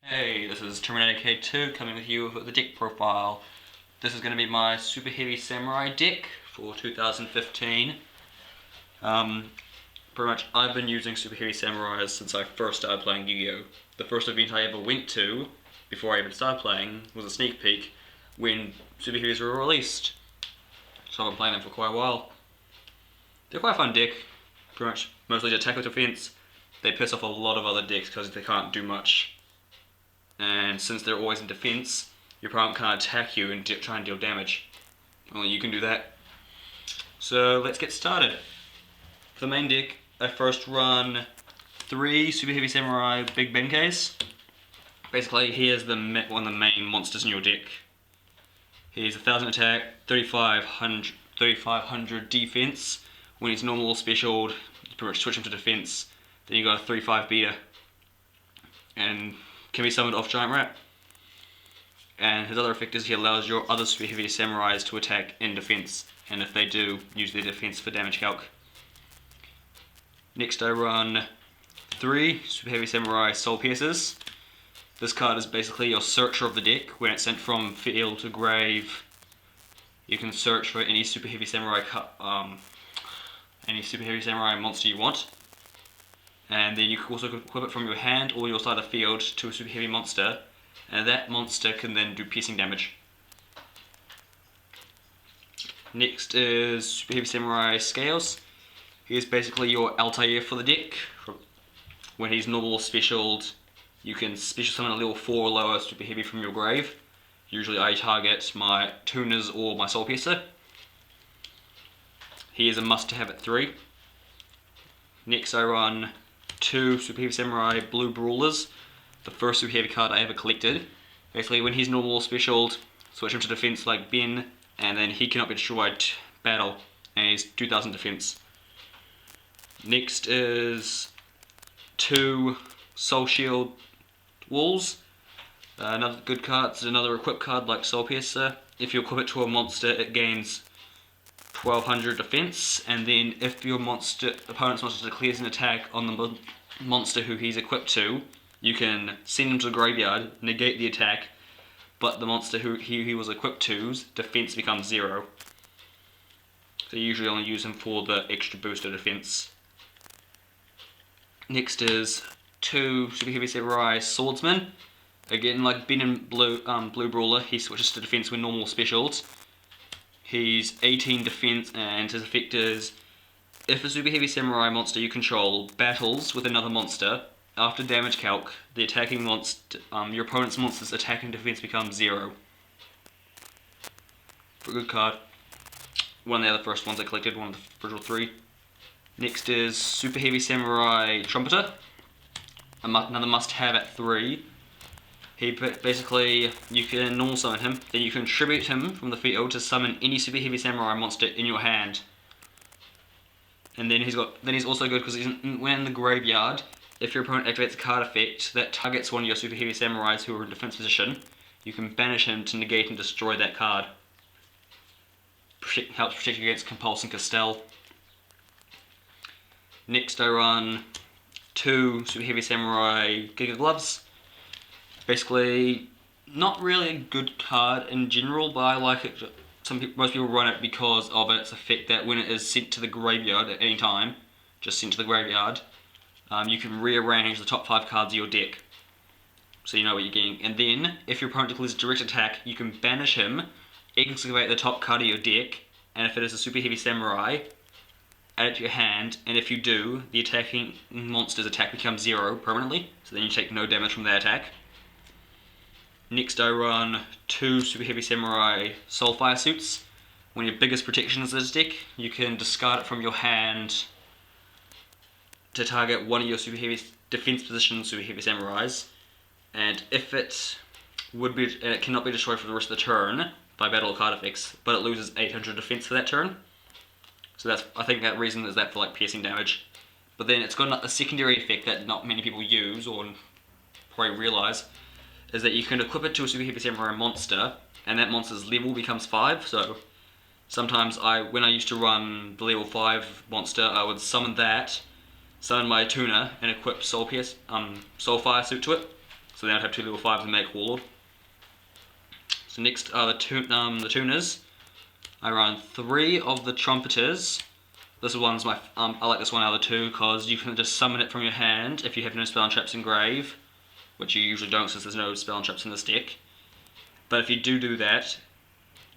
Hey, this is Terminator K2 coming with you with the deck profile. This is going to be my Superheavy Samurai deck for 2015. Pretty much I've been using Superheavy Samurais since I first started playing Yu-Gi-Oh! The first event I ever went to, before I even started playing, was a sneak peek when Super Heavies were released. So I've been playing them for quite a while. They're quite a fun deck, pretty much mostly attack or defense. They piss off a lot of other decks because they can't do much. And since they're always in defense, your opponent can't attack you and try and deal damage. Only you can do that. So let's get started. For the main deck, I first run 3 Superheavy Samurai Big Benkeis. Basically, here's one of the main monsters in your deck. He's 1000 attack, 3500 defense. When he's normal or specialed, you pretty much switch him to defense. Then you got a 3/5 beater. And can be summoned off Giant Rat. And his other effect is he allows your other Superheavy Samurais to attack in defense, and if they do, use their defense for damage calc. Next I run 3 Superheavy Samurai Soul Piercers. This card is basically your searcher of the deck. When it's sent from field to grave, you can search for any Superheavy Samurai monster you want. And then you can also equip it from your hand or your side of the field to a Super Heavy monster, and that monster can then do piercing damage. Next is Super Heavy Samurai Scales. He is basically your Altair for the deck. When he's normal or specialed, you can special summon a level 4 or lower Super Heavy from your grave. Usually I target my Tuners or my Soul Piercer. He is a must to have at 3. Next I run 2 Super Heavy Samurai Blue Brawlers, the first Super Heavy card I ever collected. Basically, when he's normal or specialed, switch him to defense like Ben, and then he cannot be destroyed battle, and he's 2000 defense. Next is 2 Soul Shield Walls. Another good card, it's another equip card like Soul Piercer. If you equip it to a monster, it gains 1200 defense, and then if your opponent's monster declares an attack on the monster who he's equipped to, you can send him to the graveyard, negate the attack, but the monster who he was equipped to's defense becomes 0. So you usually only use him for the extra boost of defense. Next is 2 Super Heavy Samurai Swordsmen. Again, like Ben and Blue Brawler, he switches to defense when normal specials. He's 18 defense, and his effect is, if a Super Heavy Samurai monster you control battles with another monster, after damage calc, the attacking monster, your opponent's monster's attack and defense becomes 0. For a good card. One of the other first ones I collected, one of the original 3. Next is Super Heavy Samurai Trumpeter. Another must have at 3. He basically, you can normal summon him, then you can tribute him from the field to summon any Super Heavy Samurai monster in your hand. And then he's also good because when in the graveyard, if your opponent activates a card effect that targets one of your Super Heavy Samurais who are in defense position, you can banish him to negate and destroy that card. Helps protect you against Compulse and Castell. Next I run 2 Super Heavy Samurai Giga Gloves. Basically, not really a good card in general, but I like it. Most people run it because of its effect that when it is sent to the graveyard at any time, just sent to the graveyard, you can rearrange the top 5 cards of your deck, so you know what you're getting. And then, if your opponent declares direct attack, you can banish him, excavate the top card of your deck, and if it is a Super Heavy Samurai, add it to your hand, and if you do, the attacking monster's attack becomes 0 permanently, so then you take no damage from that attack. Next I run 2 Super Heavy Samurai Soulfire Suits. When your biggest protection is this deck, you can discard it from your hand to target one of your Super Heavy defense position Super Heavy Samurais, and if it cannot be destroyed for the rest of the turn by battle card effects, but it loses 800 defense for that turn. So I think that reason is that for like piercing damage. But then it's got a secondary effect that not many people use or probably realize, is that you can equip it to a Super Heavy Samurai monster, and that monster's level becomes 5, so sometimes when I used to run the level 5 monster, I would summon my tuner and equip Soulfire Suit to it, So then I'd have 2 level 5s and make Warlord. So next are the tuners. I run 3 of the trumpeters. This one's my I like this one out of the 2 because you can just summon it from your hand if you have no spell and traps in grave, which you usually don't since there's no spell and traps in this deck. But if you do that,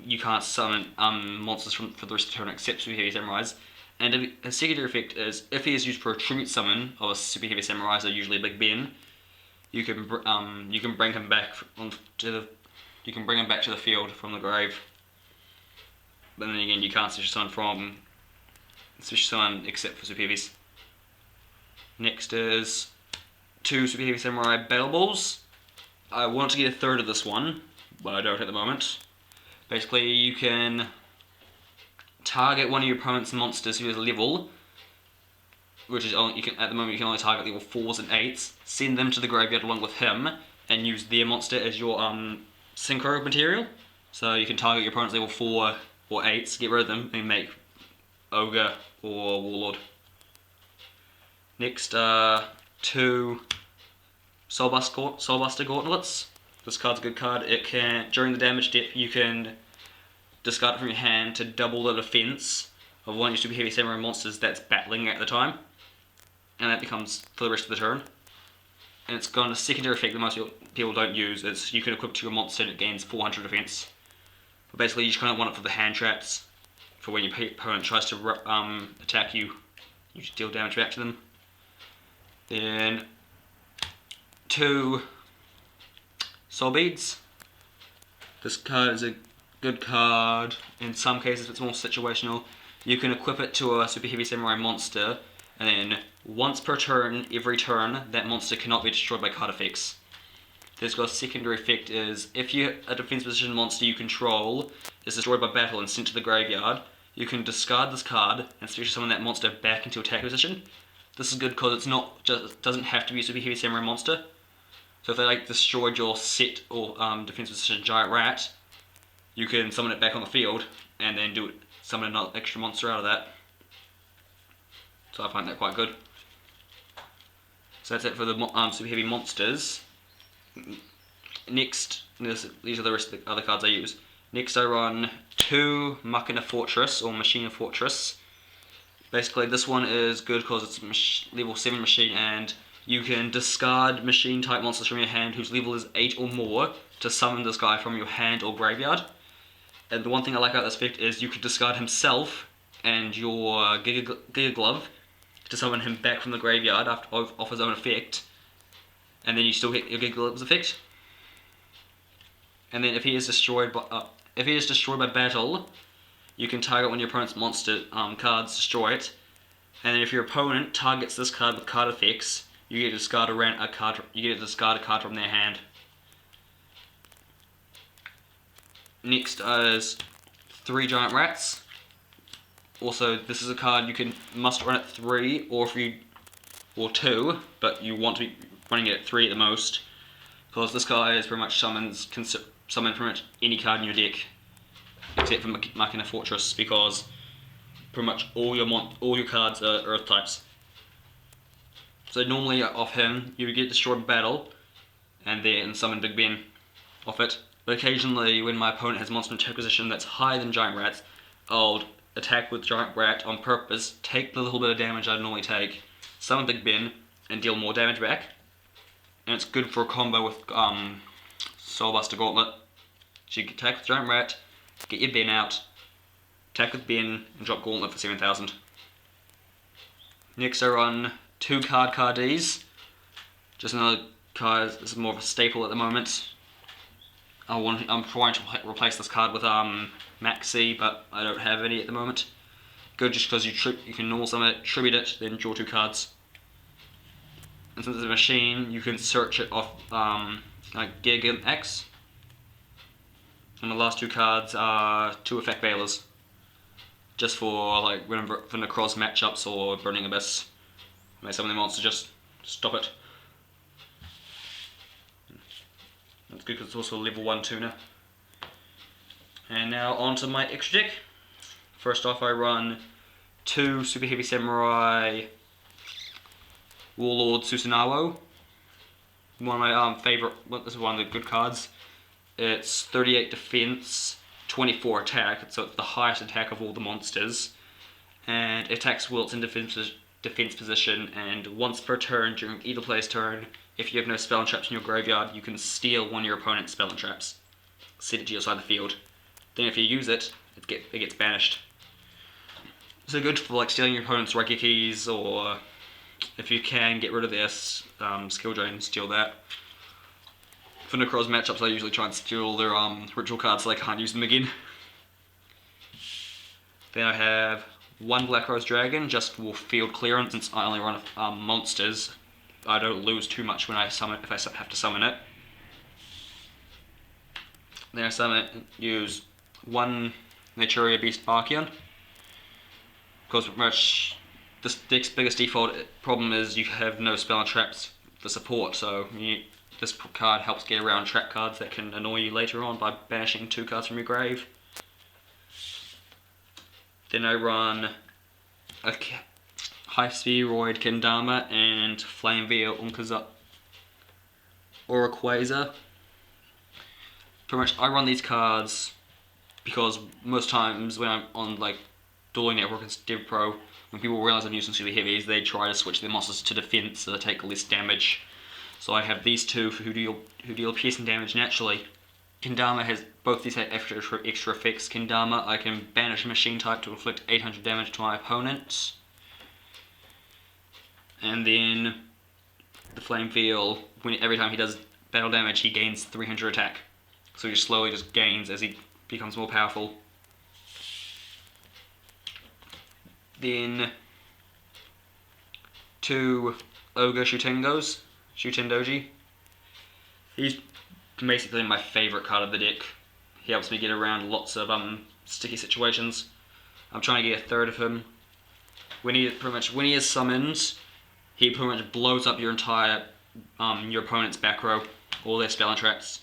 you can't summon monsters for the rest of the turn except Super Heavy Samurais. And a secondary effect is if he is used for a tribute summon of a Super Heavy Samurai, so usually a Big Ben, you can bring him back to the field from the grave. But then again, you can't special summon except for Super Heavies. Next is 2 Super Heavy Samurai Battle Balls. I want to get a third of this one, but I don't at the moment. Basically, you can target one of your opponent's monsters who is level, which is only, at the moment you can only target level 4s and 8s. Send them to the graveyard along with him, and use their monster as your synchro material. So you can target your opponent's level 4 or 8s, get rid of them, and make Ogre or Warlord. Next, 2 Soulbuster Gauntlets. This card's a good card. It can, during the damage step, you can discard it from your hand to double the defense of one of your Super Heavy Samurai monsters that's battling at the time. And that becomes for the rest of the turn. And it's got a secondary effect that most people don't use. It's you can equip it to your monster and it gains 400 defense. But basically you just kind of want it for the hand traps. For when your opponent tries to attack you, you just deal damage back to them. Then 2 Soul Beads. This card is a good card. In some cases it's more situational. You can equip it to a Super Heavy Samurai monster, and then once per turn, every turn, that monster cannot be destroyed by card effects. This got a secondary effect is, if a defense position monster you control is destroyed by battle and sent to the graveyard, you can discard this card and special summon that monster back into attack position. This is good because it doesn't have to be a Super Heavy Samurai monster. So if they destroyed your set or defense position Giant Rat, you can summon it back on the field and then summon another extra monster out of that. So I find that quite good. So that's it for the Super Heavy monsters. Next, these are the rest of the other cards I use. Next I run 2 Machina Fortress or Machina Fortress. Basically this one is good because it's level 7 machine, and you can discard machine type monsters from your hand whose level is 8 or more to summon this guy from your hand or graveyard. And the one thing I like about this effect is you could discard himself and your Giga Glove to summon him back from the graveyard off his own effect, and then you still get your Giga Glove's effect. And then if he is destroyed by battle, you can target one of your opponent's monster cards, destroy it, and then if your opponent targets this card with card effects, you get to discard a card from their hand. Next is 3 Giant Rats. Also, this is a card you must run at 3 or 2, but you want to be running it at 3 at the most, because this guy is pretty much can summon pretty much any card in your deck, except for Machina Fortress, because pretty much all your cards are Earth types. So normally off him, you get destroyed in battle, and then summon Big Ben off it. But occasionally, when my opponent has monster attack position that's higher than Giant Rats, I'll attack with Giant Rat on purpose, take the little bit of damage I'd normally take, summon Big Ben, and deal more damage back. And it's good for a combo with Soulbuster Gauntlet. So you can attack with Giant Rat, get your Ben out, attack with Ben, and drop Gauntlet for 7,000. Next I run 2 Cards. Just another card, this is more of a staple at the moment. I'm trying to replace this card with Maxi, but I don't have any at the moment. Good just because you can normal summon it, tribute it, then draw 2 cards. And since it's a machine, you can search it off like Giga X. And the last 2 cards are 2 Effect Veilers. Just for like for Necroz matchups or Burning Abyss. When someone wants to just stop it. That's good because it's also a level 1 tuner. And now on to my extra deck. First off I run 2 Super Heavy Samurai Warlord Susanoo. one of my favorite. Well, this is one of the good cards. It's 38 defense, 24 attack. So it's the highest attack of all the monsters, and it attacks while it's in defense position. And once per turn during either player's turn, if you have no spell and traps in your graveyard, you can steal one of your opponent's spell and traps. Set it to your side of the field. Then if you use it, it gets banished. So good for like stealing your opponent's Reiki keys, or if you can get rid of their skill drain, steal that. For Necroz matchups, I usually try and steal their ritual cards so I can't use them again. Then I have one Black Rose Dragon, just for field clearance. Since I only run monsters, I don't lose too much when I summon if I have to summon it. Then I use one Naturia Beast Archeon, because pretty much this deck's biggest default problem is you have no spell and traps for support, so this card helps get around trap cards that can annoy you later on by banishing 2 cards from your grave. Then I run a High Spheroid Kendama and Flame Veil Unkaza or a Quasar. Pretty much I run these cards because most times when I'm on like Dueling Network and Div Pro, when people realize I'm using super heavies, they try to switch their monsters to defense so they take less damage. So I have these two who deal piercing damage naturally. Kendama has both these extra effects. Kendama, I can banish a machine type to inflict 800 damage to my opponent. And then the Flame Veil, every time he does battle damage, he gains 300 attack. So he slowly just gains as he becomes more powerful. Then 2 Ogre Shutendoji. He's basically my favourite card of the deck. He helps me get around lots of sticky situations. I'm trying to get a third of him. When he is summoned, he pretty much blows up your entire your opponent's back row, all their spell and traps.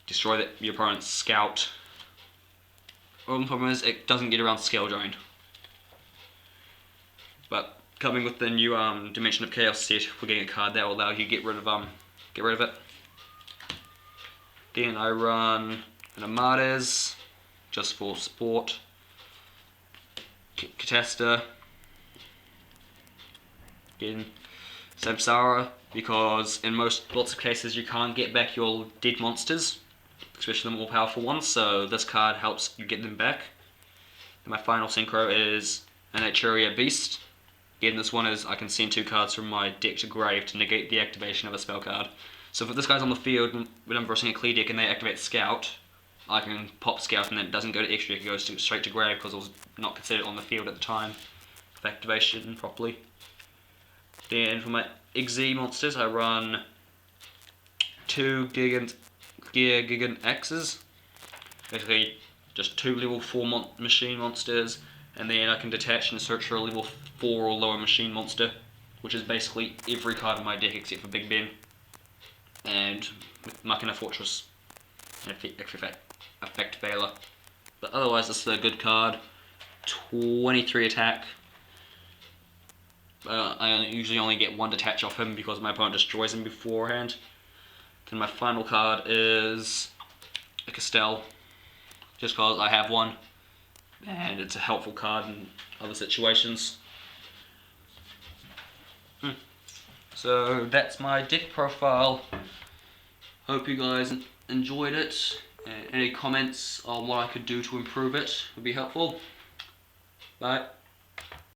Destroy your opponent's scout. Only problem is it doesn't get around skill drain. But coming with the new Dimension of Chaos set, we're getting a card that will allow you to get rid of it. Then I run an Amades, just for support. Catasta. Again, Samsara, because in lots of cases you can't get back your dead monsters, especially the more powerful ones, so this card helps you get them back. Then my final synchro is an Naturia Beast. Again, this one is I can send 2 cards from my deck to grave to negate the activation of a spell card. So if this guy's on the field when I'm versing a clear deck and they activate Scout, I can pop Scout and then it doesn't go to extra deck, it goes straight to grave because it was not considered on the field at the time of activation properly. Then for my Xyz monsters, I run 2 Gigant Axes. Basically, just 2 level 4 machine monsters, and then I can detach and search for a level 4 or lower machine monster, which is basically every card in my deck except for Big Ben. And with Machina Fortress and Effect Veiler. But otherwise, this is a good card. 23 attack. I usually only get 1 detach off him because my opponent destroys him beforehand. Then my final card is a Castell, just because I have one, and it's a helpful card in other situations. So that's my deck profile. Hope you guys enjoyed it. Any comments on what I could do to improve it would be helpful. Bye.